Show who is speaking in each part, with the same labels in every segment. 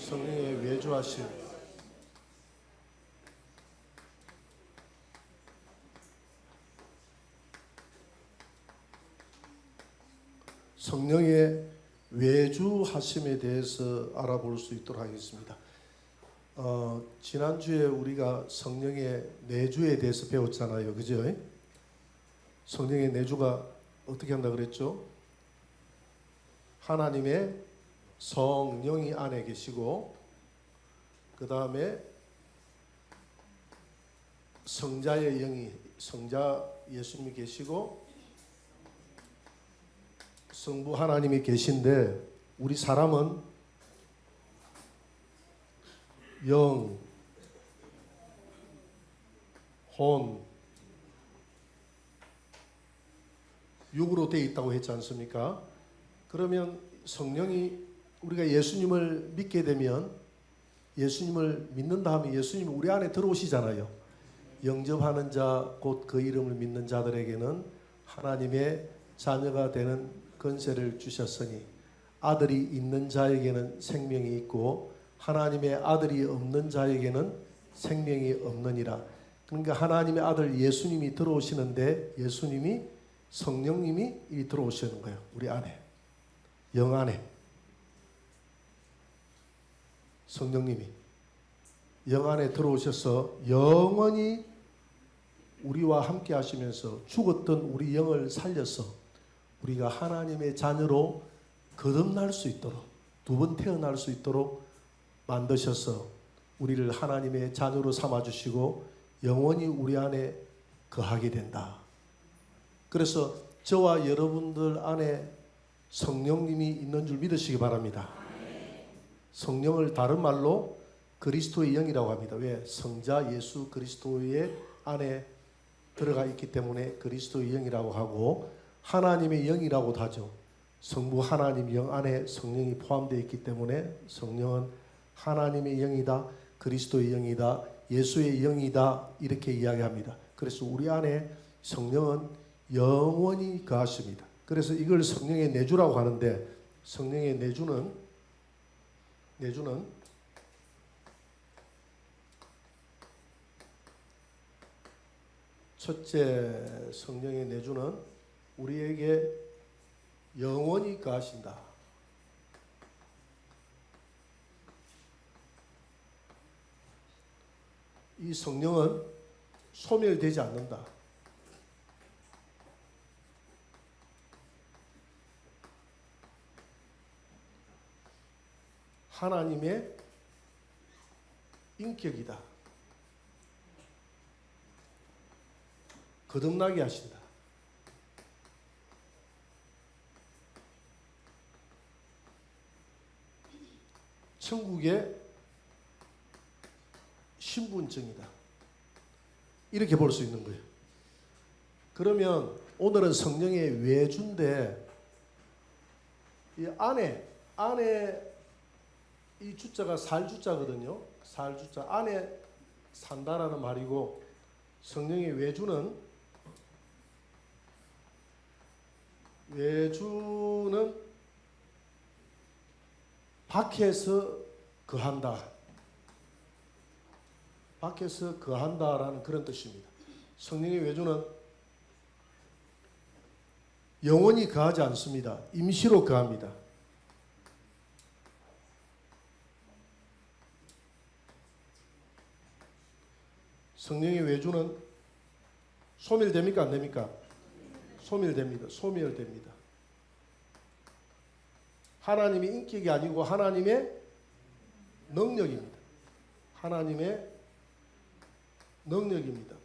Speaker 1: 성령의 외주하심. 성령의 외주하심에 대해서 알아볼 수 있도록 하겠습니다. 지난주에 우리가 성령의 내주에 대해서 배웠잖아요. 그죠? 성령의 내주가 어떻게 한다 그랬죠? 하나님의 성령이 안에 계시고, 그 다음에 성자의 영이, 성자 예수님이 계시고, 성부 하나님이 계신데, 우리 사람은 영, 혼, 육으로 되어 있다고 했지 않습니까? 그러면 성령이, 우리가 예수님을 믿게 되면, 예수님을 믿는다 하면 예수님이 우리 안에 들어오시잖아요. 영접하는 자, 곧 그 이름을 믿는 자들에게는 하나님의 자녀가 되는 권세를 주셨으니 아들이 있는 자에게는 생명이 있고 하나님의 아들이 없는 자에게는 생명이 없느니라. 그러니까 하나님의 아들 예수님이 들어오시는데, 예수님이, 성령님이 들어오시는 거예요. 우리 안에, 영 안에. 성령님이 영 안에 들어오셔서 영원히 우리와 함께 하시면서 죽었던 우리 영을 살려서 우리가 하나님의 자녀로 거듭날 수 있도록, 두 번 태어날 수 있도록 만드셔서 우리를 하나님의 자녀로 삼아주시고 영원히 우리 안에 거하게 된다. 그래서 저와 여러분들 안에 성령님이 있는 줄 믿으시기 바랍니다. 성령을 다른 말로 그리스도의 영이라고 합니다. 왜? 성자 예수 그리스도의 안에 들어가 있기 때문에 그리스도의 영이라고 하고, 하나님의 영이라고도 하죠. 성부 하나님 영 안에 성령이 포함되어 있기 때문에 성령은 하나님의 영이다, 그리스도의 영이다, 예수의 영이다, 이렇게 이야기합니다. 그래서 우리 안에 성령은 영원히 거하십니다. 그래서 이걸 성령의 내주라고 하는데, 성령의 내주는 첫째, 성령의 내주는 우리에게 영원히 거하신다. 이 성령은 소멸되지 않는다. 하나님의 인격이다. 거듭나게 하신다. 천국의 신분증이다. 이렇게 볼 수 있는 거예요. 그러면 오늘은 성령의 외주인데, 이 안에 이 주자가 살주자거든요. 살주자, 안에 산다라는 말이고, 성령의 외주는 밖에서 거한다. 밖에서 거한다라는 그런 뜻입니다. 성령의 외주는 영원히 거하지 않습니다. 임시로 거합니다. 성령의 외주는 소멸됩니까? 안 됩니까? 소멸됩니다. 소멸됩니다. 하나님의 인격이 아니고 하나님의 능력입니다. 하나님의 능력입니다.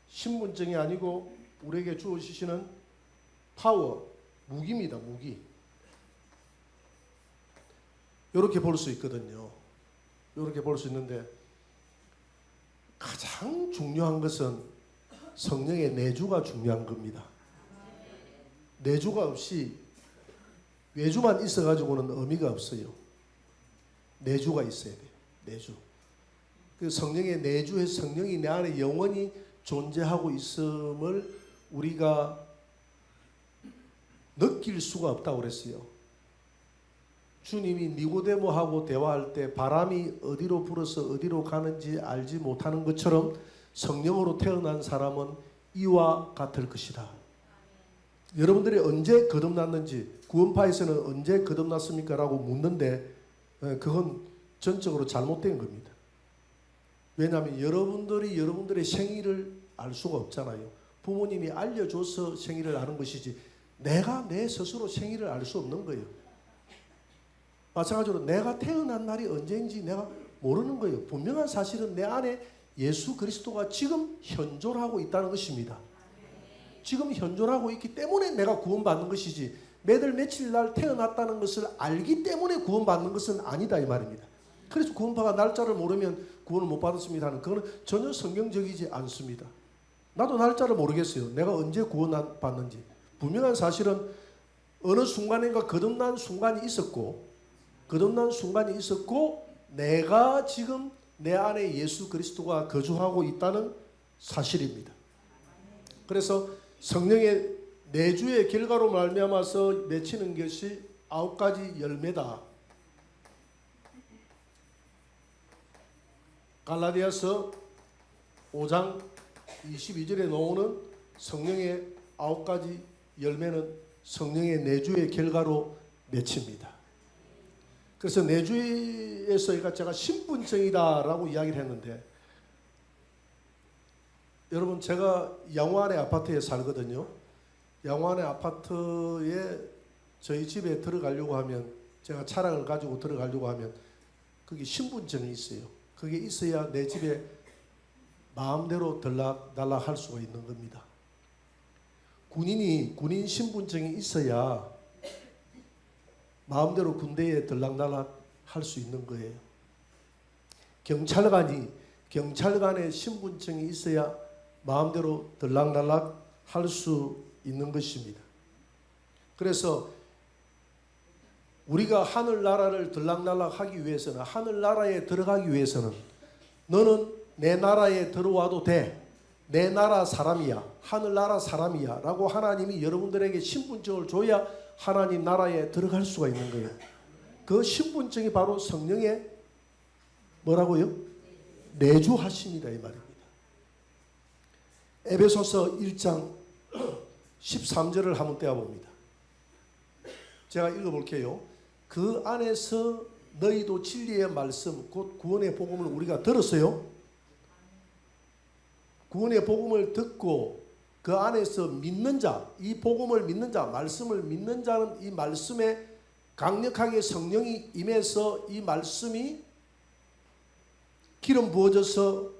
Speaker 1: 신분증이 아니고 우리에게 주어지시는 파워, 무기입니다. 무기. 이렇게 볼 수 있거든요. 이렇게 볼 수 있는데, 가장 중요한 것은 성령의 내주가 중요한 겁니다. 내주가 없이 외주만 있어가지고는 의미가 없어요. 내주가 있어야 돼요. 내주. 그 성령의 내주에서 성령이 내 안에 영원히 존재하고 있음을 우리가 느낄 수가 없다고 그랬어요. 주님이 니고데모하고 대화할 때 바람이 어디로 불어서 어디로 가는지 알지 못하는 것처럼 성령으로 태어난 사람은 이와 같을 것이다. 여러분들이 언제 거듭났는지, 구원파에서는 언제 거듭났습니까? 라고 묻는데 그건 전적으로 잘못된 겁니다. 왜냐하면 여러분들이 여러분들의 생일을 알 수가 없잖아요. 부모님이 알려줘서 생일을 아는 것이지 내가 내 스스로 생일을 알 수 없는 거예요. 마찬가지로 내가 태어난 날이 언제인지 내가 모르는 거예요. 분명한 사실은 내 안에 예수 그리스도가 지금 현존하고 있다는 것입니다. 지금 현존하고 있기 때문에 내가 구원받는 것이지 매달 며칠 날 태어났다는 것을 알기 때문에 구원받는 것은 아니다 이 말입니다. 그래서 구원파가 날짜를 모르면 구원을 못 받았습니다 하는 그거는 전혀 성경적이지 않습니다. 나도 날짜를 모르겠어요. 내가 언제 구원받는지. 분명한 사실은 어느 순간인가 거듭난 순간이 있었고 내가 지금 내 안에 예수 그리스도가 거주하고 있다는 사실입니다. 그래서 성령의 내주의 결과로 말미암아서 맺히는 것이 9가지 열매다. 갈라디아서 5장 22절에 나오는 성령의 9가지 열매는 성령의 내주의 결과로 맺힙니다. 그래서 내주에서 제가 신분증이다라고 이야기를 했는데, 여러분 제가 양화안의 아파트에 살거든요. 양화안의 아파트에 저희 집에 들어가려고 하면, 제가 차량을 가지고 들어가려고 하면 거기 신분증이 있어요. 그게 있어야 내 집에 마음대로 들락날락할 수가 있는 겁니다. 군인 신분증이 있어야 마음대로 군대에 들락날락 할 수 있는 거예요. 경찰관의 신분증이 있어야 마음대로 들락날락 할 수 있는 것입니다. 그래서 우리가 하늘나라를 들락날락 하기 위해서는, 하늘나라에 들어가기 위해서는 너는 내 나라에 들어와도 돼. 내 나라 사람이야. 하늘나라 사람이야. 라고 하나님이 여러분들에게 신분증을 줘야 하나님 나라에 들어갈 수가 있는 거예요. 그 신분증이 바로 성령의 뭐라고요? 내주하심이다 이 말입니다. 에베소서 1장 13절을 한번 떼어봅니다. 제가 읽어볼게요. 그 안에서 너희도 진리의 말씀 곧 구원의 복음을 우리가 들었어요. 구원의 복음을 듣고 그 안에서 믿는 자, 이 복음을 믿는 자, 말씀을 믿는 자는 이 말씀에 강력하게 성령이 임해서 이 말씀이 기름 부어져서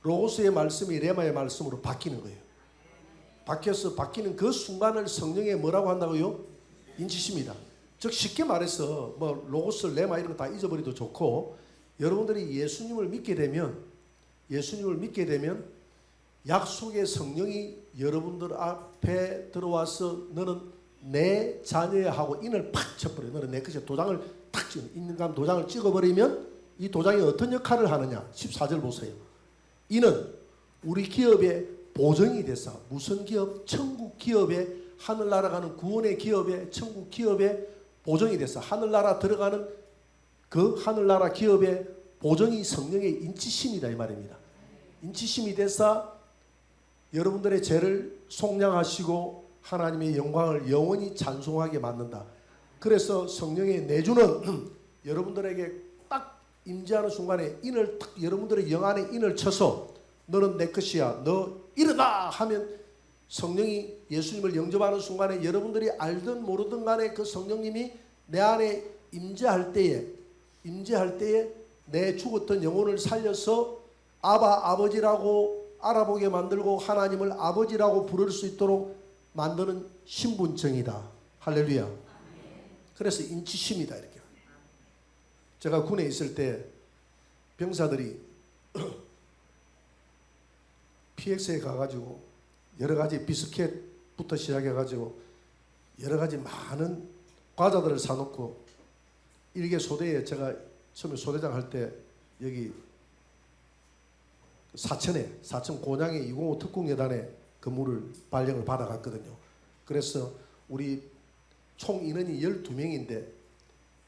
Speaker 1: 로고스의 말씀이 레마의 말씀으로 바뀌는 거예요. 바뀌는 그 순간을 성령의 뭐라고 한다고요? 인치십니다. 즉 쉽게 말해서 뭐 로고스, 레마 이런 거 다 잊어버려도 좋고, 여러분들이 예수님을 믿게 되면 약속의 성령이 여러분들 앞에 들어와서 너는 내 자녀야 하고 인을 팍 쳐버려요. 너는 내 것에 도장을 탁 찍어, 인간 도장을 찍어버리면 이 도장이 어떤 역할을 하느냐? 14절 보세요. 이는 우리 기업의 보증이 돼서, 무슨 기업? 천국 기업에, 하늘나라 가는 구원의 기업에, 천국 기업에 보증이 돼서 하늘나라 들어가는 그 하늘나라 기업의 보증이 성령의 인치심이다 이 말입니다. 인치심이 돼서 여러분들의 죄를 속량하시고 하나님의 영광을 영원히 찬송하게 만든다. 그래서 성령의 내주는 여러분들에게 딱 임재하는 순간에 인을 딱 여러분들의 영 안에 인을 쳐서 너는 내 것이야, 너 일어나 하면 성령이 예수님을 영접하는 순간에 여러분들이 알든 모르든 간에 그 성령님이 내 안에 임재할 때에 내 죽었던 영혼을 살려서 아버지라고 알아보게 만들고 하나님을 아버지라고 부를 수 있도록 만드는 신분증이다. 할렐루야. 그래서 인치심이다 이렇게. 제가 군에 있을 때 병사들이 PX에 가가지고 여러 가지 비스켓부터 시작해가지고 여러 가지 많은 과자들을 사놓고 일개 소대에, 제가 처음에 소대장 할 때 여기 사천 곤양의 205 특공여단에 근무를 발령을 받아갔거든요. 그래서 우리 총 인원이 12명인데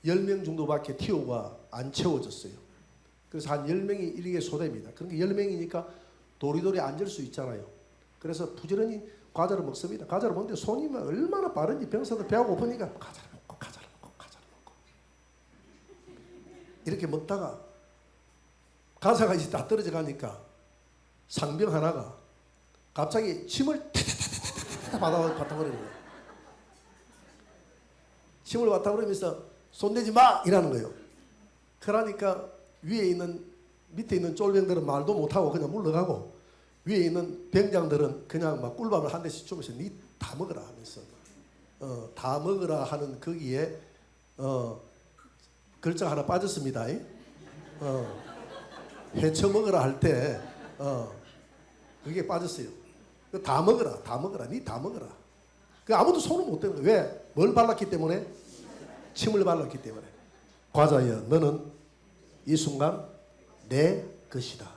Speaker 1: 10명 정도밖에 TO가 안 채워졌어요. 그래서 한 10명이 일개 소대입니다. 그러니까 10명이니까 도리도리 앉을 수 있잖아요. 그래서 부지런히 과자를 먹습니다. 과자를 먹는데 손이 얼마나 빠른지 병사들 배가 고프니까 과자를 먹고 이렇게 먹다가 과자가 이제 다 떨어져 가니까 상병 하나가 갑자기 침을 타타타타타 받아버리는 거예요. 침을 받아버리면서 손대지 마! 이라는 거예요. 그러니까 밑에 있는 쫄병들은 말도 못하고 그냥 물러가고 위에 있는 병장들은 그냥 막 꿀밥을 한 대씩 주면서 니 다 먹어라 하면서 다 먹으라 하는 거기에 글자 하나 빠졌습니다. 해쳐 먹으라 할 때 그게 빠졌어요. 다 먹어라, 니 다 먹어라. 그 아무도 손을 못 대는 거예요. 왜? 뭘 발랐기 때문에? 침을 발랐기 때문에. 과자여, 너는 이 순간 내 것이다.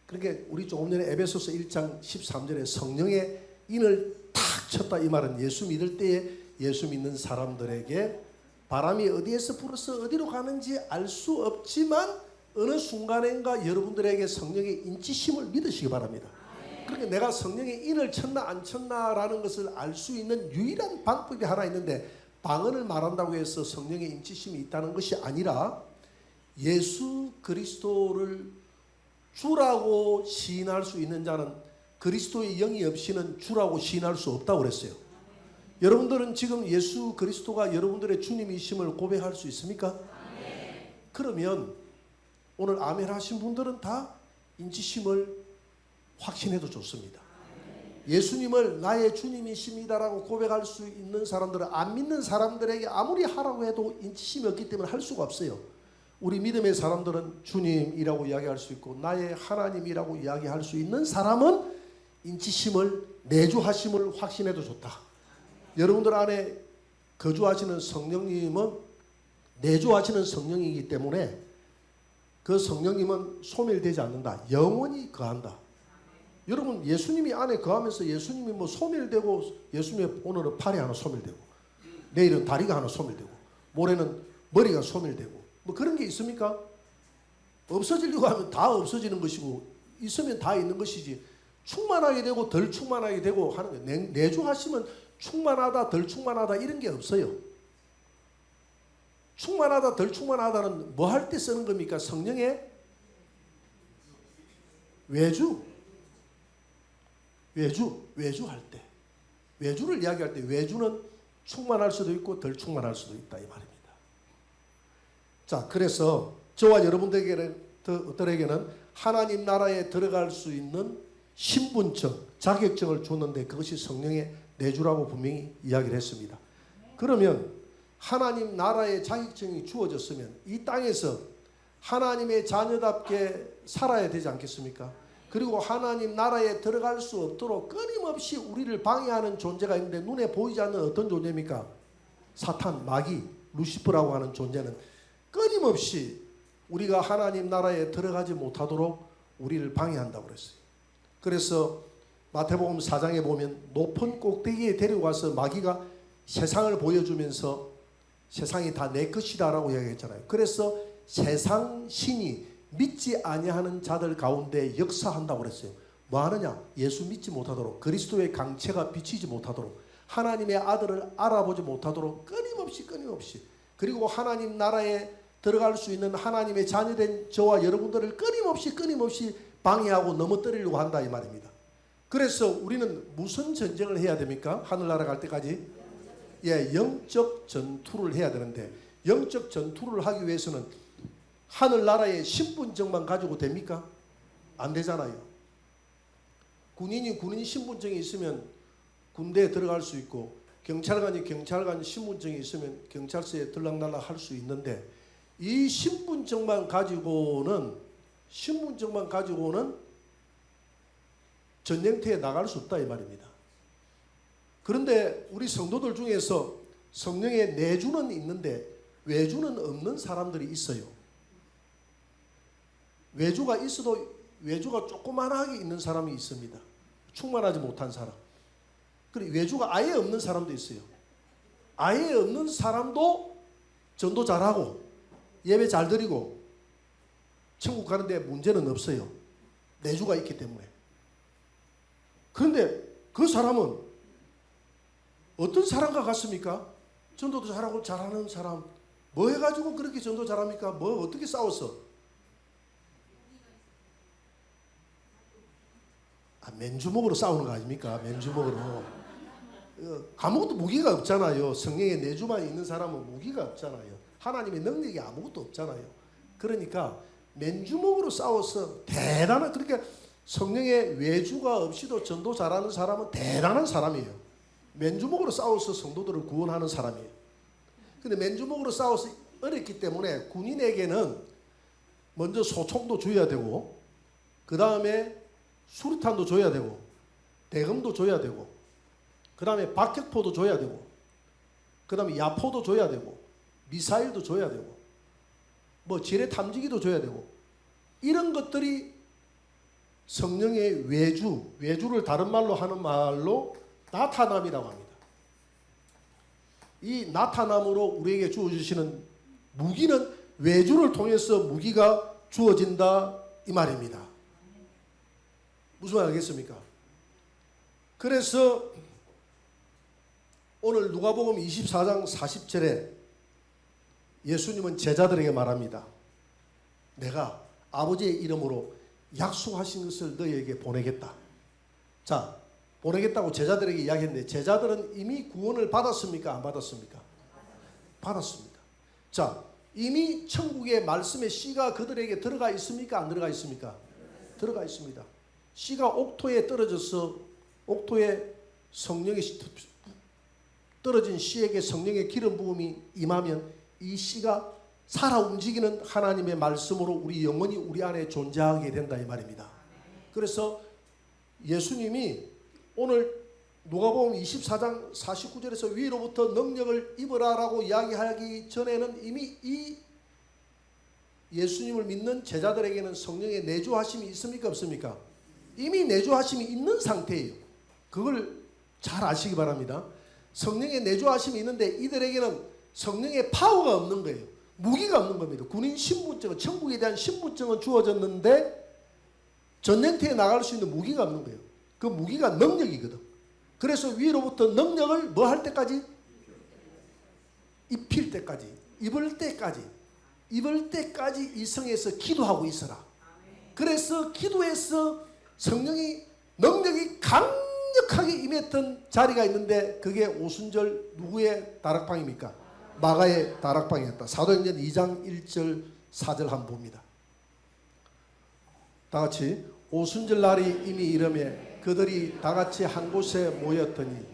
Speaker 1: 그러니까 우리 조금 전에 에베소서 1장 13절에 성령의 인을 탁 쳤다 이 말은 예수 믿을 때에 예수 믿는 사람들에게 바람이 어디에서 불어서 어디로 가는지 알 수 없지만 어느 순간인가 여러분들에게 성령의 인치심을 믿으시기 바랍니다. 그러니까 내가 성령의 인을 쳤나 안 쳤나라는 것을 알 수 있는 유일한 방법이 하나 있는데, 방언을 말한다고 해서 성령의 인치심이 있다는 것이 아니라 예수 그리스도를 주라고 시인할 수 있는 자는 그리스도의 영이 없이는 주라고 시인할 수 없다고 그랬어요. 여러분들은 지금 예수 그리스도가 여러분들의 주님이심을 고백할 수 있습니까? 그러면 오늘 아멘 하신 분들은 다 인치심을 확신해도 좋습니다. 예수님을 나의 주님이십니다라고 고백할 수 있는 사람들은 안 믿는 사람들에게 아무리 하라고 해도 인치심이 없기 때문에 할 수가 없어요. 우리 믿음의 사람들은 주님이라고 이야기할 수 있고 나의 하나님이라고 이야기할 수 있는 사람은 인치심을 내주하심을 확신해도 좋다. 여러분들 안에 거주하시는 성령님은 내주하시는 성령이기 때문에 그 성령님은 소멸되지 않는다. 영원히 거한다. 여러분 예수님이 안에 거하면서 예수님이 뭐 소멸되고, 예수님의 오늘은 팔이 하나 소멸되고 내일은 다리가 하나 소멸되고 모레는 머리가 소멸되고 뭐 그런 게 있습니까? 없어지려고 하면 다 없어지는 것이고 있으면 다 있는 것이지, 충만하게 되고 덜 충만하게 되고 하는 거예요. 내주하시면 충만하다 덜 충만하다 이런 게 없어요. 충만하다 덜 충만하다는 뭐 할 때 쓰는 겁니까? 성령의 외주할 때, 외주를 이야기할 때 외주는 충만할 수도 있고 덜 충만할 수도 있다 이 말입니다. 자, 그래서 저와 여러분들에게는 하나님 나라에 들어갈 수 있는 신분증, 자격증을 줬는데 그것이 성령의 내주라고 분명히 이야기를 했습니다. 그러면 하나님 나라의 자격증이 주어졌으면 이 땅에서 하나님의 자녀답게 살아야 되지 않겠습니까? 그리고 하나님 나라에 들어갈 수 없도록 끊임없이 우리를 방해하는 존재가 있는데 눈에 보이지 않는 어떤 존재입니까? 사탄, 마귀, 루시퍼라고 하는 존재는 끊임없이 우리가 하나님 나라에 들어가지 못하도록 우리를 방해한다고 그랬어요. 그래서 마태복음 4장에 보면 높은 꼭대기에 데려가서 마귀가 세상을 보여주면서 세상이 다 내 것이다 라고 이야기했잖아요. 그래서 세상 신이 믿지 아니하는 자들 가운데 역사한다고 그랬어요. 뭐 하느냐? 예수 믿지 못하도록, 그리스도의 강체가 비치지 못하도록, 하나님의 아들을 알아보지 못하도록 끊임없이 그리고 하나님 나라에 들어갈 수 있는 하나님의 자녀된 저와 여러분들을 끊임없이 방해하고 넘어뜨리려고 한다 이 말입니다. 그래서 우리는 무슨 전쟁을 해야 됩니까? 하늘나라 갈 때까지 영적 전투를 해야 되는데, 영적 전투를 하기 위해서는 하늘나라의 신분증만 가지고 됩니까? 안 되잖아요. 군인이 군인 신분증이 있으면 군대에 들어갈 수 있고, 경찰관이 경찰관 신분증이 있으면 경찰서에 들락날락 할 수 있는데, 이 신분증만 가지고는 전쟁터에 나갈 수 없다 이 말입니다. 그런데 우리 성도들 중에서 성령의 내주는 있는데 외주는 없는 사람들이 있어요. 외주가 있어도 외주가 조그만하게 있는 사람이 있습니다. 충만하지 못한 사람. 그리고 외주가 아예 없는 사람도 있어요. 아예 없는 사람도 전도 잘하고 예배 잘 드리고 천국 가는데 문제는 없어요. 내주가 있기 때문에. 그런데 그 사람은 어떤 사람과 같습니까? 전도도 잘하고 잘하는 사람. 뭐 해가지고 그렇게 전도 잘합니까? 뭐 어떻게 싸웠어? 맨주먹으로 싸우는 거 아닙니까? 맨주먹으로. 아무것도 무기가 없잖아요. 성령의 내주만 있는 사람은 무기가 없잖아요. 하나님의 능력이 아무것도 없잖아요. 그러니까 맨주먹으로 싸워서 대단한, 그러니까 성령의 외주가 없이도 전도 잘하는 사람은 대단한 사람이에요. 맨주먹으로 싸워서 성도들을 구원하는 사람이에요. 근데 맨주먹으로 싸워서 어렵기 때문에 군인에게는 먼저 소총도 줘야 되고, 그 다음에 수류탄도 줘야 되고, 대금도 줘야 되고, 그 다음에 박격포도 줘야 되고, 그 다음에 야포도 줘야 되고, 미사일도 줘야 되고, 뭐 지뢰 탐지기도 줘야 되고, 이런 것들이 성령의 외주를 다른 말로 하는 말로 나타남이라고 합니다. 이 나타남으로 우리에게 주어주시는 무기는 외주를 통해서 무기가 주어진다 이 말입니다. 무슨 말 알겠습니까? 그래서 오늘 누가복음 24장 40절에 예수님은 제자들에게 말합니다. 내가 아버지의 이름으로 약속하신 것을 너희에게 보내겠다. 자, 보내겠다고 제자들에게 이야기했는데 제자들은 이미 구원을 받았습니까? 안 받았습니까? 받았습니다. 자, 이미 천국의 말씀의 씨가 그들에게 들어가 있습니까? 안 들어가 있습니까? 들어가 있습니다. 씨가 옥토에 떨어져서 옥토에 성령의 떨어진 씨에게 성령의 기름 부음이 임하면 이 씨가 살아 움직이는 하나님의 말씀으로 우리 영혼이 우리 안에 존재하게 된다 이 말입니다. 그래서 예수님이 오늘 누가복음 24장 49절에서 위로부터 능력을 입으라라고 이야기하기 전에는 이미 이 예수님을 믿는 제자들에게는 성령의 내주하심이 있습니까? 없습니까? 이미 내주하심이 있는 상태예요. 그걸 잘 아시기 바랍니다. 성령의 내주하심이 있는데 이들에게는 성령의 파워가 없는 거예요. 무기가 없는 겁니다. 군인 신분증은, 천국에 대한 신분증은 주어졌는데 전쟁터에 나갈 수 있는 무기가 없는 거예요. 그 무기가 능력이거든. 그래서 위로부터 능력을 뭐 할 때까지? 입힐 때까지, 입을 때까지 이 성에서 기도하고 있어라. 그래서 기도해서 성령이 능력이 강력하게 임했던 자리가 있는데 그게 오순절 누구의 다락방입니까? 마가의 다락방이었다. 사도행전 2장 1절 4절 한번 봅니다. 다 같이 오순절 날이 이미 이르매 그들이 다 같이 한 곳에 모였더니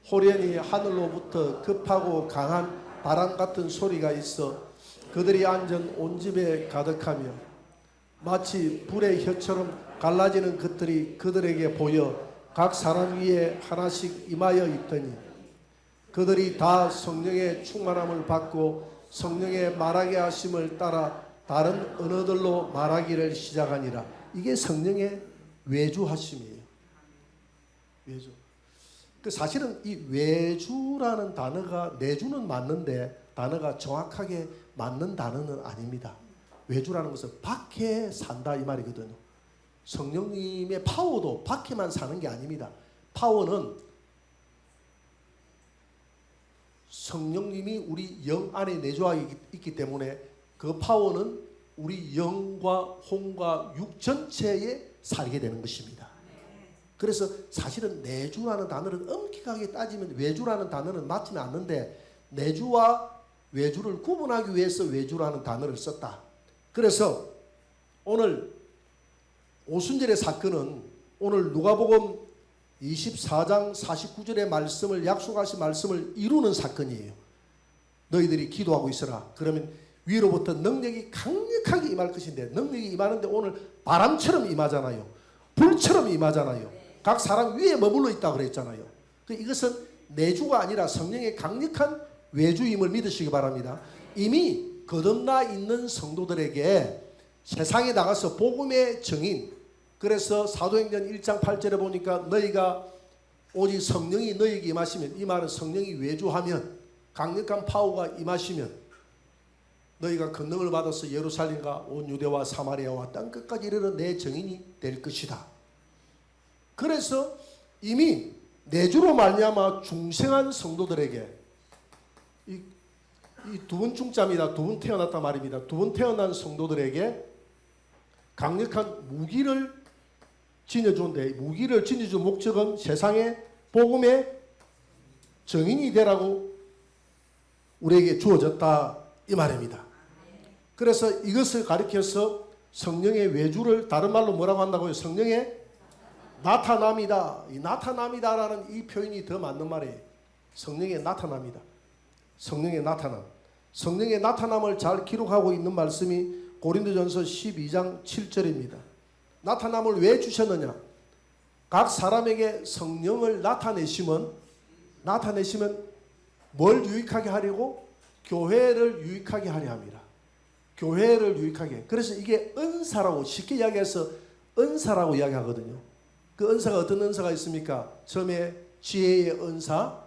Speaker 1: 호련히 하늘로부터 급하고 강한 바람 같은 소리가 있어 그들이 앉은 온 집에 가득하며 마치 불의 혀처럼 갈라지는 것들이 그들에게 보여 각 사람 위에 하나씩 임하여 있더니 그들이 다 성령의 충만함을 받고 성령의 말하게 하심을 따라 다른 언어들로 말하기를 시작하니라. 이게 성령의 외주하심이에요. 외주. 사실은 이 외주라는 단어가 내주는 맞는데 단어가 정확하게 맞는 단어는 아닙니다. 외주라는 것은 밖에 산다 이 말이거든요. 성령님의 파워도 밖에만 사는 게 아닙니다. 파워는 성령님이 우리 영 안에 내주하고 있기 때문에 그 파워는 우리 영과 혼과 육 전체에 살게 되는 것입니다. 그래서 사실은 내주라는 단어를 엄격하게 따지면 외주라는 단어는 맞지는 않는데 내주와 외주를 구분하기 위해서 외주라는 단어를 썼다. 그래서 오늘 오순절의 사건은 오늘 누가복음 24장 49절의 말씀을 약속하신 말씀을 이루는 사건이에요. 너희들이 기도하고 있어라. 그러면 위로부터 능력이 강력하게 임할 것인데 능력이 임하는데 오늘 바람처럼 임하잖아요. 불처럼 임하잖아요. 각 사람 위에 머물러 있다고 그랬잖아요. 이것은 내주가 아니라 성령의 강력한 외주임을 믿으시기 바랍니다. 이미 거듭나 있는 성도들에게 세상에 나가서 복음의 증인, 그래서 사도행전 1장 8절에 보니까 너희가 오직 성령이 너희에게 임하시면, 이 말은 성령이 외주하면, 강력한 파워가 임하시면 너희가 권능을 받아서 예루살렘과 온 유대와 사마리아와 땅끝까지 이르러 내 증인이 될 것이다. 그래서 이미 내주로 말미암아 중생한 성도들에게 이 두 번 중자입니다. 두 번 태어났다 말입니다. 두 번 태어난 성도들에게 강력한 무기를 지녀주는데, 무기를 지녀준 목적은 세상의 복음의 증인이 되라고 우리에게 주어졌다 이 말입니다. 그래서 이것을 가리켜서 성령의 외주를 다른 말로 뭐라고 한다고요? 성령의 나타남이다. 이 나타남이다라는 이 표현이 더 맞는 말이에요. 성령의 나타남이다. 성령의 나타남. 성령의 나타남을 잘 기록하고 있는 말씀이 고린도전서 12장 7절입니다. 나타남을 왜 주셨느냐? 각 사람에게 성령을 나타내시면 뭘 유익하게 하려고? 교회를 유익하게 하려 합니다. 교회를 유익하게. 그래서 이게 은사라고, 쉽게 이야기해서 은사라고 이야기하거든요. 그 은사가 어떤 은사가 있습니까? 처음에 지혜의 은사,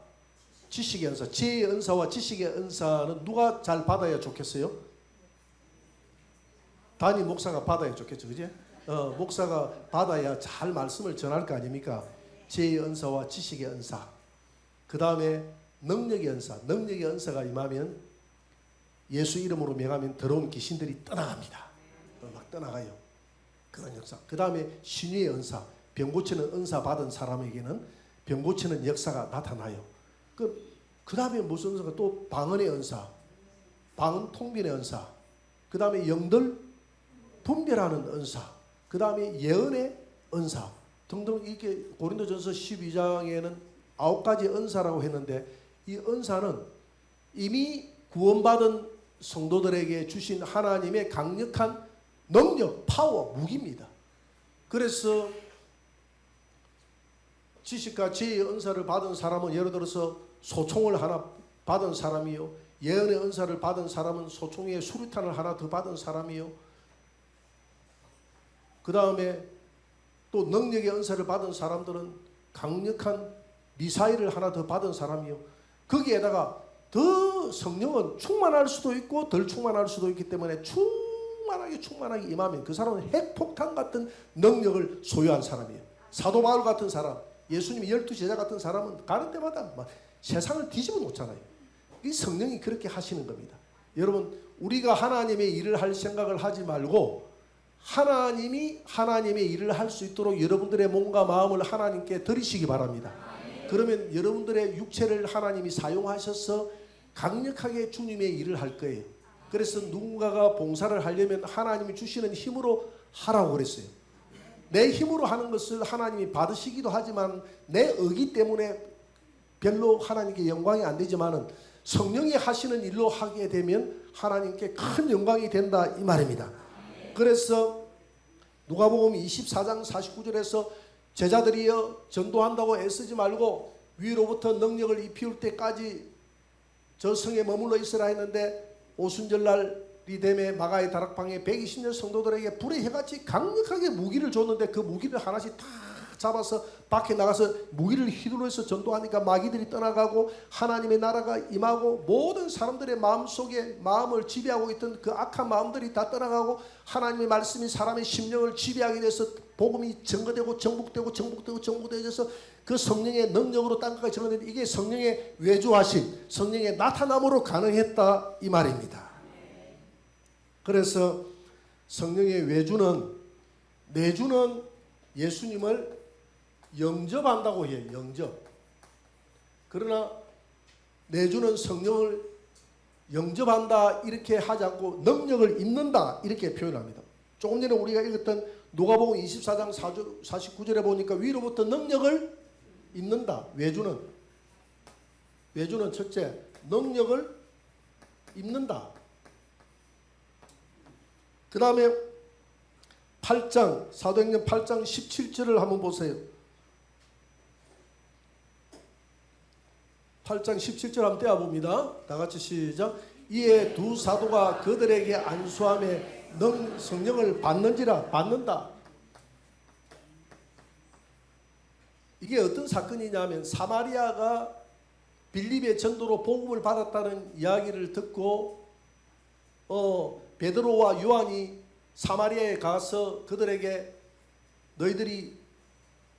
Speaker 1: 지식의 은사. 지혜의 은사와 지식의 은사는 누가 잘 받아야 좋겠어요? 단임 목사가 받아야 좋겠죠, 그지? 목사가 받아야 잘 말씀을 전할 거 아닙니까? 지혜의 은사와 지식의 은사. 그 다음에 능력의 은사. 능력의 은사가 임하면 예수 이름으로 명하면 더러운 귀신들이 떠나갑니다. 막 떠나가요. 그런 역사. 그 다음에 신유의 은사. 병 고치는 은사 받은 사람에게는 병 고치는 역사가 나타나요. 그 다음에 무슨 은사가 또 방언의 은사, 방언 통변의 은사, 그 다음에 영들 분별하는 은사, 그 다음에 예언의 은사 등등. 이게 고린도전서 12장에는 9가지 은사라고 했는데, 이 은사는 이미 구원받은 성도들에게 주신 하나님의 강력한 능력, 파워, 무기입니다. 그래서 지식과 지혜의 은사를 받은 사람은 예를 들어서 소총을 하나 받은 사람이요, 예언의 은사를 받은 사람은 소총의 수류탄을 하나 더 받은 사람이요, 그 다음에 또 능력의 은사를 받은 사람들은 강력한 미사일을 하나 더 받은 사람이요. 거기에다가 더 성령은 충만할 수도 있고 덜 충만할 수도 있기 때문에 충만하게 임하면 그 사람은 핵폭탄 같은 능력을 소유한 사람이에요. 사도 바울 같은 사람, 예수님의 12제자 같은 사람은 가는 데마다 막 세상을 뒤집어 놓잖아요. 이 성령이 그렇게 하시는 겁니다. 여러분, 우리가 하나님의 일을 할 생각을 하지 말고 하나님이 하나님의 일을 할 수 있도록 여러분들의 몸과 마음을 하나님께 드리시기 바랍니다. 그러면 여러분들의 육체를 하나님이 사용하셔서 강력하게 주님의 일을 할 거예요. 그래서 누군가가 봉사를 하려면 하나님이 주시는 힘으로 하라고 그랬어요. 내 힘으로 하는 것을 하나님이 받으시기도 하지만 내 의기 때문에 별로 하나님께 영광이 안 되지만은 성령이 하시는 일로 하게 되면 하나님께 큰 영광이 된다 이 말입니다. 그래서 누가복음 24장 49절에서 제자들이여 전도한다고 애쓰지 말고 위로부터 능력을 입히울 때까지 저 성에 머물러 있으라 했는데, 오순절날이 되매 마가의 다락방에 120년 성도들에게 불의 해같이 강력하게 무기를 줬는데 그 무기를 하나씩 다 잡아서 밖에 나가서 무기를 휘둘러서 전도하니까 마귀들이 떠나가고 하나님의 나라가 임하고 모든 사람들의 마음속에 마음을 지배하고 있던 그 악한 마음들이 다 떠나가고 하나님의 말씀이 사람의 심령을 지배하게 돼서 복음이 증거되고 정복되어져서 그 성령의 능력으로 땅까지 증거되는데, 이게 성령의 외주하심, 성령의 나타남으로 가능했다 이 말입니다. 그래서 성령의 내주는 예수님을 영접한다고 해요. 영접. 그러나 내주는 성령을 영접한다 이렇게 하지 않고 능력을 입는다 이렇게 표현합니다. 조금 전에 우리가 읽었던 누가복음 24장 49절에 보니까 위로부터 능력을 입는다. 외주는 첫째 능력을 입는다. 그 다음에 8장 사도행전 8장 17절을 한번 보세요. 8장 17절 한번 떼어봅니다. 다같이 시작. 이에 두 사도가 그들에게 안수함에 성령을 받는다. 이게 어떤 사건이냐면, 사마리아가 빌립의 전도로 복음을 받았다는 이야기를 듣고 베드로와 요한이 사마리아에 가서 그들에게 너희들이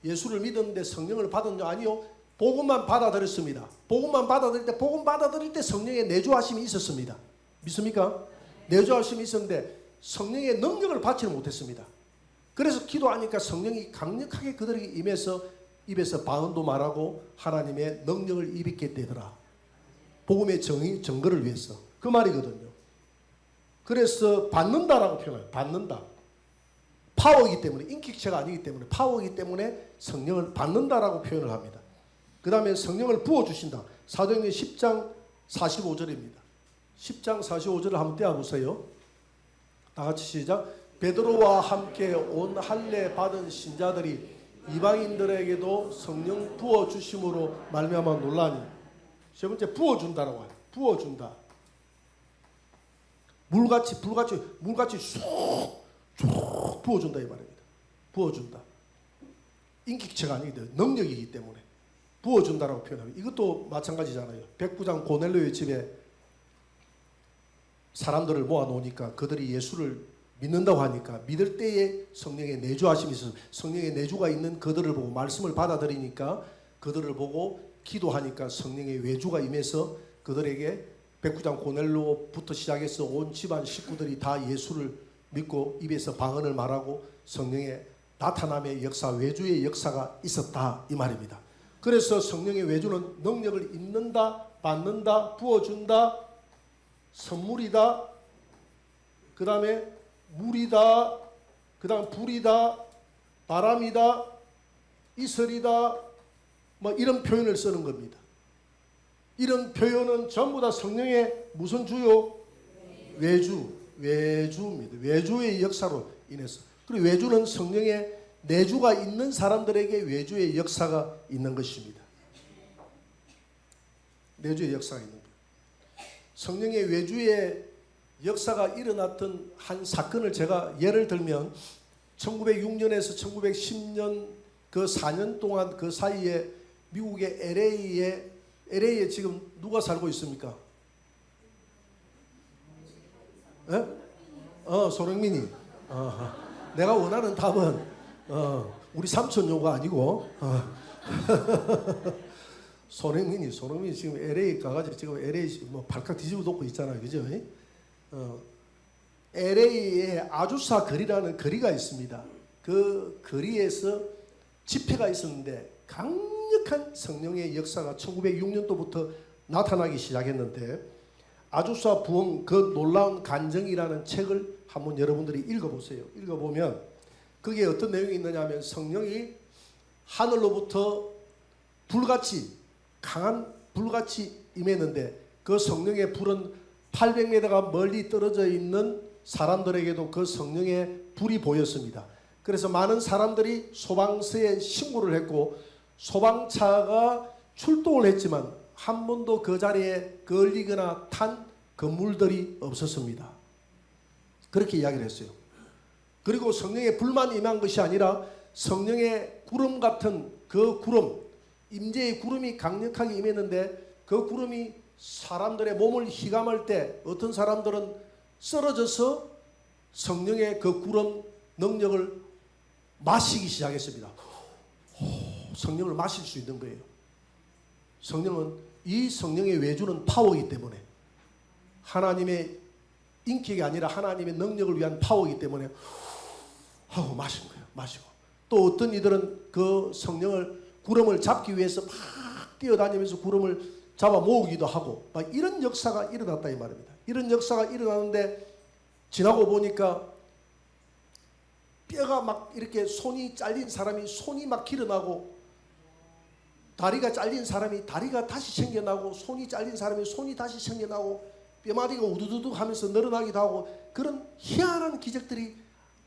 Speaker 1: 예수를 믿었는데 성령을 받았냐? 아니요. 복음만 받아들였습니다. 복음만 받아들일 때 성령의 내주하심이 있었습니다. 믿습니까? 내주하심이 있었는데 성령의 능력을 받지는 못했습니다. 그래서 기도하니까 성령이 강력하게 그들에게 임해서 입에서 방언도 말하고 하나님의 능력을 입히게 되더라. 복음의 증거를 위해서. 그 말이거든요. 그래서 받는다라고 표현해요. 받는다. 파워이기 때문에, 인격체가 아니기 때문에, 파워이기 때문에 성령을 받는다라고 표현을 합니다. 그 다음에 성령을 부어주신다. 사도행전 10장 45절입니다. 10장 45절을 한번 떼어보세요. 다 같이 시작. 베드로와 함께 온 할례 받은 신자들이 이방인들에게도 성령 부어주심으로 말미암아 놀라니. 세 번째, 부어준다라고 해요. 부어준다. 물같이 쑥 부어준다 이 말입니다. 부어준다. 인격체가 아니기 때문에, 능력이기 때문에 부어준다라고 표현합니다. 이것도 마찬가지잖아요. 백부장 고넬료의 집에 사람들을 모아놓으니까 그들이 예수를 믿는다고 하니까 믿을 때에 성령의 내주하심이 있어서 성령의 내주가 있는 그들을 보고 말씀을 받아들이니까 그들을 보고 기도하니까 성령의 외주가 임해서 그들에게 백부장 고넬료부터 시작해서 온 집안 식구들이 다 예수를 믿고 입에서 방언을 말하고 성령의 나타남의 역사, 외주의 역사가 있었다 이 말입니다. 그래서 성령의 외주는 능력을 입는다, 받는다, 부어준다, 선물이다, 그 다음에 물이다, 그 다음 불이다, 바람이다, 이슬이다, 뭐 이런 표현을 쓰는 겁니다. 이런 표현은 전부 다 성령의 무슨 주요? 외주입니다. 외주의 역사로 인해서. 그리고 외주는 성령의 내주가 있는 사람들에게 외주의 역사가 있는 것입니다. 내주의 역사가 있는 거예요. 성령의 외주의 역사가 일어났던 한 사건을 제가 예를 들면 1906년에서 1910년 그 4년 동안 그 사이에 미국의 LA에 지금 누가 살고 있습니까? 예? 손흥민이. 내가 원하는 답은 우리 삼촌 요가 아니고 손흥민이 지금 LA 가가지고 지금 LA 뭐 발칵 뒤집어 놓고 있잖아요, 그죠? LA에 아주사 거리라는 거리가 있습니다. 그 거리에서 집회가 있었는데 강력한 성령의 역사가 1906년도부터 나타나기 시작했는데 아주사 부흥 그 놀라운 간증이라는 책을 한번 여러분들이 읽어보세요. 읽어보면 그게 어떤 내용이 있느냐 하면 성령이 하늘로부터 강한 불같이 임했는데 그 성령의 불은 800m가 멀리 떨어져 있는 사람들에게도 그 성령의 불이 보였습니다. 그래서 많은 사람들이 소방서에 신고를 했고 소방차가 출동을 했지만 한 번도 그 자리에 걸리거나 탄 건물들이 없었습니다. 그렇게 이야기를 했어요. 그리고 성령의 불만 임한 것이 아니라 성령의 구름 같은 그 구름, 임재의 구름이 강력하게 임했는데 그 구름이 사람들의 몸을 휘감을 때 어떤 사람들은 쓰러져서 성령의 그 구름 능력을 마시기 시작했습니다. 성령을 마실 수 있는 거예요. 이 성령의 외주는 파워이기 때문에 하나님의 인격이 아니라 하나님의 능력을 위한 파워이기 때문에 하고 마신 거예요. 마시고 또 어떤 이들은 그 성령을 구름을 잡기 위해서 막 뛰어다니면서 구름을 잡아 모으기도 하고 막 이런 역사가 일어났다 이 말입니다. 이런 역사가 일어나는데 지나고 보니까 뼈가 막 이렇게 손이 잘린 사람이 손이 막 길어나고 다리가 잘린 사람이 다리가 다시 생겨나고 손이 잘린 사람이 손이 다시 생겨나고 뼈마디가 우두두둑 하면서 늘어나기도 하고 그런 희한한 기적들이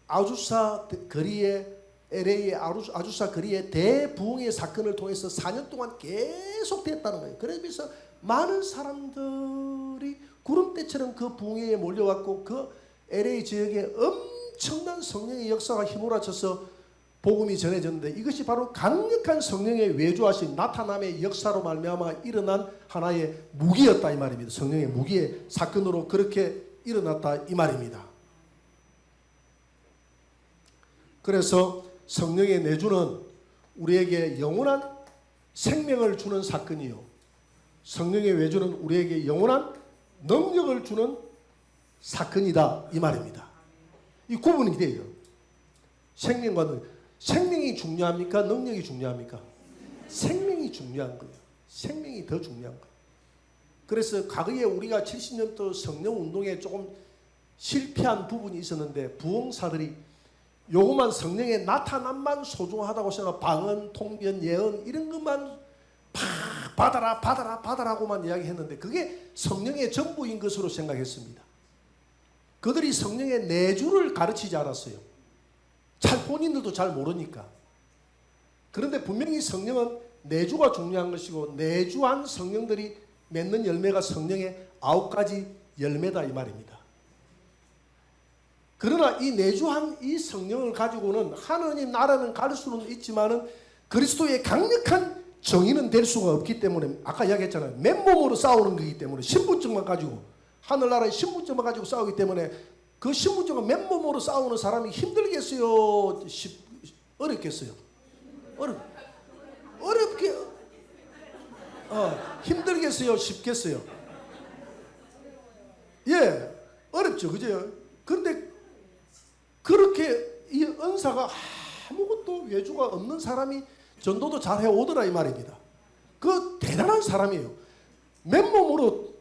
Speaker 1: 아주사 거리에 LA의 아주사 거리의 대부흥의 사건을 통해서 4년 동안 계속됐다는 거예요. 그래서 많은 사람들이 구름대처럼 그 부흥회에 몰려왔고 그 LA 지역에 엄청난 성령의 역사가 휘몰아쳐서 복음이 전해졌는데 이것이 바로 강력한 성령의 외주하신 나타남의 역사로 말미암아 일어난 하나의 무기였다 이 말입니다. 성령의 무기의 사건으로 그렇게 일어났다 이 말입니다. 그래서 성령의 내주는 우리에게 영원한 생명을 주는 사건이요, 성령의 외주는 우리에게 영원한 능력을 주는 사건이다 이 말입니다. 이 구분이 돼요. 생명과 능력. 생명이 중요합니까? 능력이 중요합니까? 생명이 중요한 거예요. 생명이 더 중요한 거예요. 그래서 과거에 우리가 70년도 성령 운동에 조금 실패한 부분이 있었는데, 부흥사들이 요것만 성령의 나타남만 소중하다고 생각하고 방언, 통변, 예언 이런 것만 받아라 받아라 받아라고만 이야기했는데, 그게 성령의 전부인 것으로 생각했습니다. 그들이 성령의 내주를 가르치지 않았어요. 본인들도 잘 모르니까. 그런데 분명히 성령은 내주가 중요한 것이고, 내주한 성령들이 맺는 열매가 성령의 9가지 열매다 이 말입니다. 그러나 이 내주한 이 성령을 가지고는 하나님 나라는 갈 수는 있지만은 그리스도의 강력한 정의는 될 수가 없기 때문에, 아까 이야기했잖아요. 맨몸으로 싸우는 거기 때문에, 신분증만 가지고, 하늘나라의 신분증만 가지고 싸우기 때문에, 그 신분증은 맨몸으로 싸우는 사람이 힘들겠어요? 어렵겠어요? 어렵게 힘들겠어요? 쉽겠어요? 예, 어렵죠, 그죠? 그런데 그렇게 이 은사가 아무것도 외주가 없는 사람이 전도도 잘 해오더라 이 말입니다. 그 대단한 사람이에요. 맨몸으로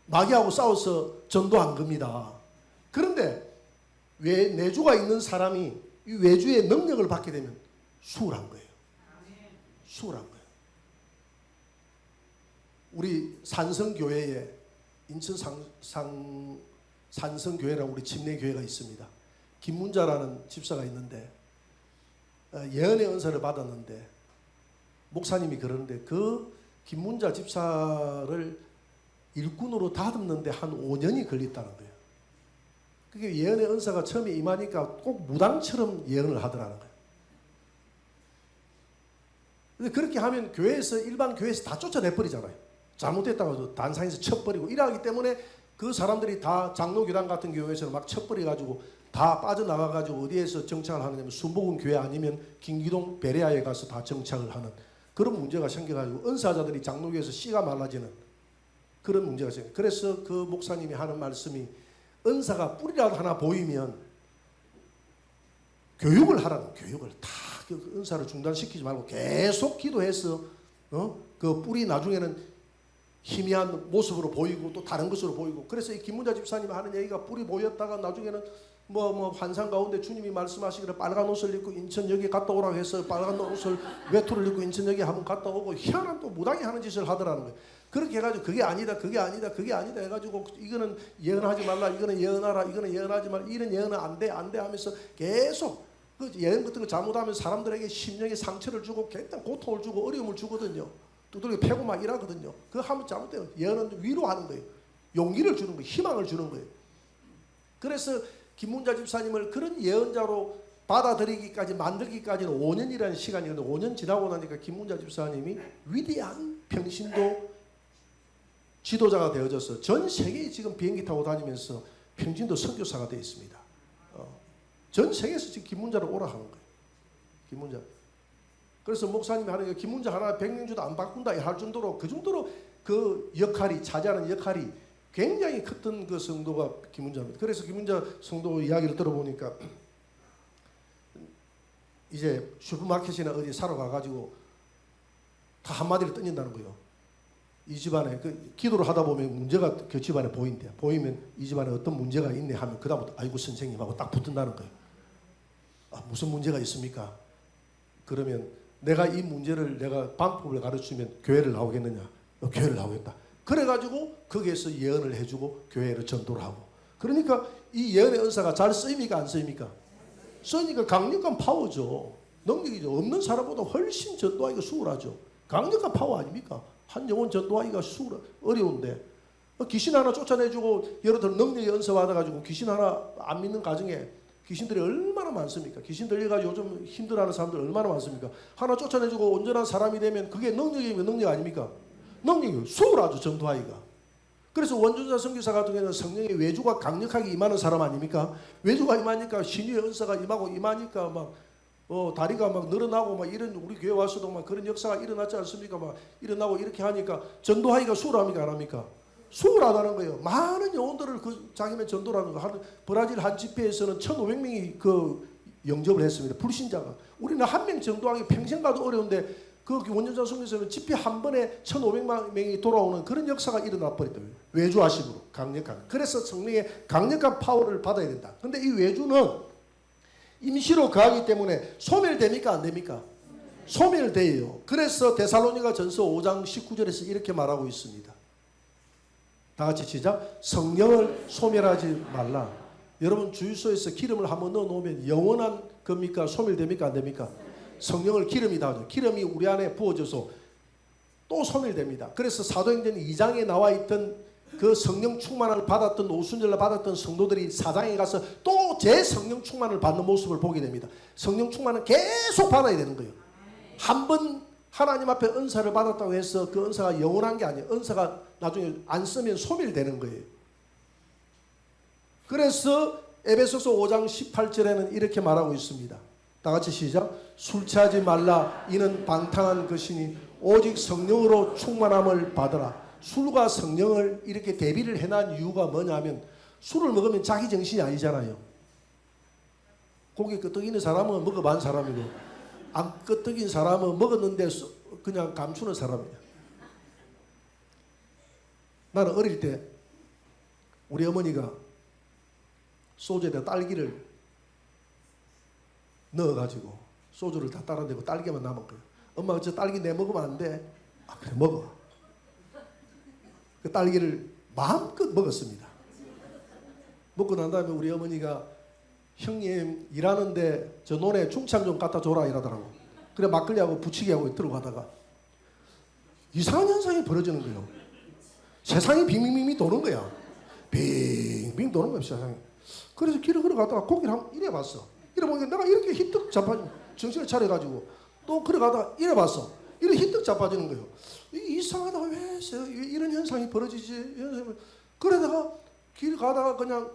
Speaker 1: 마귀하고 싸워서 전도한 겁니다. 그런데 왜 내주가 있는 사람이 이 외주의 능력을 받게 되면 수월한 거예요. 수월한 거예요. 우리 산성교회에, 인천 산성교회라고 우리 침례교회가 있습니다. 김문자라는 집사가 있는데, 예언의 은사를 받았는데, 목사님이 그러는데 그 김문자 집사를 일꾼으로 다듬는데 한 5년이 걸렸다는 거예요. 그게 예언의 은사가 처음에 임하니까 꼭 무당처럼 예언을 하더라는 거예요. 근데 그렇게 하면 교회에서, 일반 교회에서 다 쫓아내버리잖아요. 잘못했다고 단상에서 쳐버리고 이러기 때문에 그 사람들이 다 장로교단 같은 교회에서 막 쳐버려가지고 다 빠져나가가지고 어디에서 정착을 하느냐면 순복음 교회 아니면 김기동 베레아에 가서 다 정착을 하는 그런 문제가 생겨가지고 은사자들이 장로교에서 씨가 말라지는 그런 문제가 생겨요. 그래서 그 목사님이 하는 말씀이, 은사가 뿌리라도 하나 보이면 교육을 하라는, 교육을 다 그 은사를 중단시키지 말고 계속 기도해서 그 뿌리 나중에는 희미한 모습으로 보이고 또 다른 것으로 보이고. 그래서 이 김문자 집사님이 하는 얘기가, 뿌리 보였다가 나중에는 뭐 환상 가운데 주님이 말씀하시기를 빨간 옷을 입고 인천역에 갔다 오라고 해서 빨간 옷을 외투를 입고 인천역에 한번 갔다 오고, 희한한 또 무당이 하는 짓을 하더라는 거예요. 그렇게 해가지고 그게 아니다 그게 아니다 그게 아니다 해가지고, 이거는 예언하지 말라, 이거는 예언하라, 이거는 예언하지 말라, 이런 예언은 안 돼 하면서 계속 그 예언 같은 거 잘못하면 사람들에게 심령의 상처를 주고 굉장히 고통을 주고 어려움을 주거든요. 두들겨 패고 막 이러거든요. 그거 하면 잘못돼요. 예언은 위로하는 거예요. 용기를 주는 거예요. 희망을 주는 거예요. 그래서 김문자 집사님을 그런 예언자로 받아들이기까지, 만들기까지는 5년이라는 시간이었는데, 5년 지나고 나니까 김문자 집사님이 위대한 평신도 지도자가 되어져서 전 세계에 지금 비행기 타고 다니면서 평신도 선교사가 되어 있습니다. 전 세계에서 지금 김문자를 오라 하는 거예요. 김문자. 그래서 목사님이 하는 게, 김문자 하나 100명주도 안 바꾼다 할 정도로, 그 정도로 그 역할이, 차지하는 역할이 굉장히 컸던 그 성도가 김문자입니다. 그래서 김문자 성도 이야기를 들어보니까, 이제 슈퍼마켓이나 어디 사러 가가지고 다 한마디를 던진다는 거예요. 이 집안에, 그 기도를 하다 보면 문제가 그 집안에 보인대. 보이면 이 집안에 어떤 문제가 있네 하면 그다음부터 아이고 선생님하고 딱 붙는다는 거예요. 아, 무슨 문제가 있습니까? 그러면 내가 이 문제를, 내가 방법을 가르치면 교회를 나오겠느냐? 교회를 나오겠다. 그래가지고 거기에서 예언을 해주고 교회를 전도를 하고. 그러니까 이 예언의 은사가 잘 쓰입니까? 안 쓰입니까? 쓰니까 강력한 파워죠. 능력이죠. 없는 사람보다 훨씬 전도하기가 수월하죠. 강력한 파워 아닙니까? 한 영혼 전도하기가 어려운데, 귀신 하나 쫓아내주고, 예를 들어 능력의 은사 받아가지고 귀신 하나 안 믿는 가정에 귀신들이 얼마나 많습니까? 귀신 들려가지고 요즘 힘들어하는 사람들 얼마나 많습니까? 하나 쫓아내주고 온전한 사람이 되면 그게 능력이면 능력 아닙니까? 능력이 수월하죠, 전도하기가. 그래서 원준자 선교사 같은 경우는 성령의 외주가 강력하게 임하는 사람 아닙니까? 외주가 임하니까 신유의 은사가 임하니까 막 다리가 막 늘어나고 막 이런, 우리 교회 와서도 막 그런 역사가 일어났지 않습니까? 막 일어나고 이렇게 하니까 전도하기가 수월합니까? 안 합니까? 수월하다는 거예요. 많은 영혼들을 그 자기네 전도라는 거. 브라질 한 집회에서는 1,500명이 그 영접을 했습니다. 불신자가. 우리는 한 명 전도하기 평생 가도 어려운데 그 원전자 성교에서는 집회 한 번에 1,500만 명이 돌아오는 그런 역사가 일어나 버렸다고요. 외주하심으로 강력한. 그래서 성령의 강력한 파워를 받아야 된다. 근데 이 외주는 임시로 거하기 때문에 소멸됩니까? 안 됩니까? 소멸돼요. 그래서 데살로니가 전서 5장 19절에서 이렇게 말하고 있습니다. 다 같이 시작. 성령을 소멸하지 말라. 여러분 주유소에서 기름을 한번 넣어 놓으면 영원한 겁니까? 소멸됩니까? 안 됩니까? 성령을 기름이 다죠. 기름이 우리 안에 부어져서 또 소멸됩니다. 그래서 사도행전 2장에 나와 있던 그 성령 충만을 받았던, 오순절날 받았던 성도들이 4장에 가서 또 제 성령 충만을 받는 모습을 보게 됩니다. 성령 충만은 계속 받아야 되는 거예요. 한 번 하나님 앞에 은사를 받았다고 해서 그 은사가 영원한 게 아니에요. 은사가 나중에 안 쓰면 소멸되는 거예요. 그래서 에베소서 5장 18절에는 이렇게 말하고 있습니다. 다 같이 시작. 술 취하지 말라. 이는 방탕한 것이니 오직 성령으로 충만함을 받으라. 술과 성령을 이렇게 대비를 해놓은 이유가 뭐냐면, 술을 먹으면 자기 정신이 아니잖아요. 고기 끄떡이는 사람은 먹어본 사람이고, 안 끄떡인 사람은 먹었는데 그냥 감추는 사람이야. 나는 어릴 때 우리 어머니가 소주에다 딸기를 넣어가지고 소주를 다 따라내고 딸기만 남은 거예요. 엄마가 저 딸기 내 먹으면 안 돼. 아, 그래 먹어. 그 딸기를 마음껏 먹었습니다. 먹고 난 다음에 우리 어머니가 형님 일하는데 저 논에 중창 좀 갖다 줘라 이러더라고. 그래 막걸리하고 부치기하고 들어가다가 이상한 현상이 벌어지는 거예요. 세상이 빙빙빙 도는 거야. 빙빙 도는 거야 세상이. 그래서 길을 걸어가다가 고기를 한번 이래 봤어. 이래 보니까 내가 이렇게 히뜩 자빠지고 정신을 차려가지고 또 걸어가다가 이래 봤어. 이래 히뜩 자빠지는 거예요. 이상하다. 왜 이런 현상이 벌어지지? 그러다가 길 가다가 그냥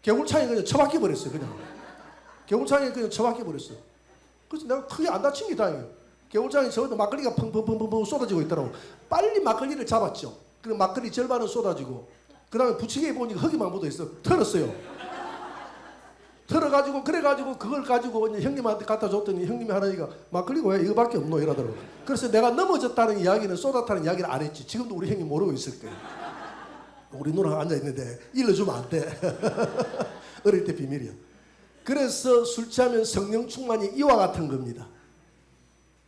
Speaker 1: 개울창에 그냥 처박혀 버렸어요. 그냥 개울창에 그냥 처박혀 버렸어. 그래서 내가 크게 안 다친 게 다행이에요. 개울창에 저어도 막걸리가 펑펑펑펑 쏟아지고 있더라고. 빨리 막걸리를 잡았죠. 그리고 막걸리 절반은 쏟아지고, 그 다음에 부치개에 보니까 흙이만 묻어 있어. 털었어요. 털어가지고 그래가지고 그걸 가지고 이제 형님한테 갖다 줬더니 형님이 하나니까 막걸리가 왜 이거밖에 없노 이러더라고. 그래서 내가 넘어졌다는 이야기는, 쏟았다는 이야기를 안 했지. 지금도 우리 형님 모르고 있을 거예요. 우리 누나가 앉아있는데 일러주면 안 돼. 어릴 때 비밀이야. 그래서 술 취하면 성령 충만이 이와 같은 겁니다.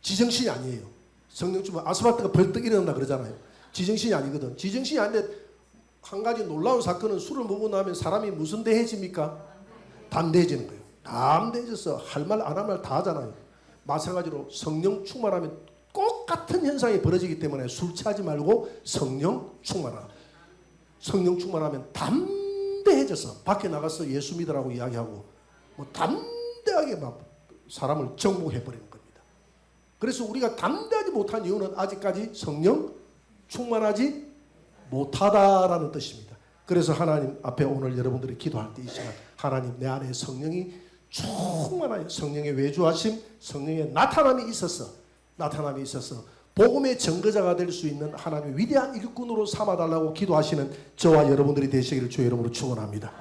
Speaker 1: 지정신이 아니에요. 성령 충만, 아스팔트가 벌떡 일어난다 그러잖아요. 지정신이 아니거든. 지정신이 아닌데 한 가지 놀라운 사건은 술을 먹고 나면 사람이 무슨 대해집니까? 담대해지는 거예요. 담대해져서 할 말 안 할 말 다 하잖아요. 마찬가지로 성령 충만하면 똑같은 현상이 벌어지기 때문에 술 취하지 말고 성령 충만하라. 성령 충만하면 담대해져서 밖에 나가서 예수 믿으라고 이야기하고 뭐 담대하게 막 사람을 정복해버리는 겁니다. 그래서 우리가 담대하지 못한 이유는 아직까지 성령 충만하지 못하다라는 뜻입니다. 그래서 하나님 앞에 오늘 여러분들이 기도할 때 이 시간, 하나님 내 안에 성령이 충만하여 성령의 외주하심, 성령의 나타남이 있어서 복음의 증거자가 될 수 있는 하나님의 위대한 일꾼으로 삼아달라고 기도하시는 저와 여러분들이 되시기를 주의 이름으로 축원합니다.